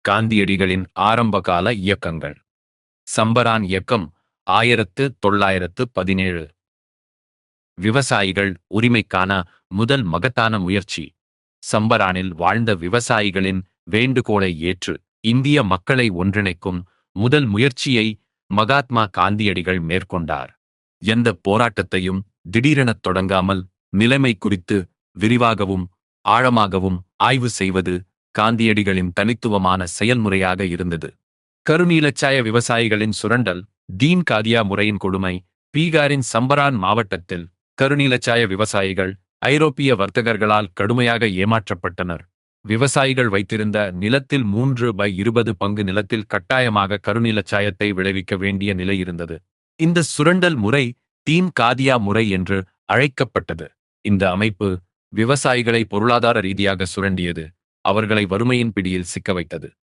காந்தியடிகளின் ஆரம்பகால இயக்கங்கள். சம்பரான் இயக்கம் 1917. விவசாயிகள் உரிமைக்கான முதல் மகத்தான முயற்சி. சம்பரானில் வாழ்ந்த விவசாயிகளின் வேண்டுகோளை ஏற்று இந்திய மக்களை ஒன்றிணைக்கும் முதல் முயற்சியை மகாத்மா காந்தியடிகள் மேற்கொண்டார். எந்த போராட்டத்தையும் திடீரெனத் தொடங்காமல் நிலைமை குறித்து விரிவாகவும் ஆழமாகவும் ஆய்வு செய்வது காந்தியடிகளின் தனித்துவமான செயல்முறையாக இருந்தது. கருநீலச்சாய விவசாயிகளின் சுரண்டல். தீன் காதியா முறையின் கொடுமை. பீகாரின் சம்பரான் மாவட்டத்தில் கருநீலச்சாய விவசாயிகள் ஐரோப்பிய வர்த்தகர்களால் கடுமையாக ஏமாற்றப்பட்டனர். விவசாயிகள் வைத்திருந்த நிலத்தில் 3/20 பங்கு நிலத்தில் கட்டாயமாக கருநீலச்சாயத்தை விளைவிக்க வேண்டிய நிலை இருந்தது. இந்த சுரண்டல் முறை தீன் காதியா முறை என்று அழைக்கப்பட்டது. இந்த அமைப்பு விவசாயிகளை பொருளாதார ரீதியாக சுரண்டியது, அவர்களை வறுமையின் பிடியில் சிக்க வைத்தது.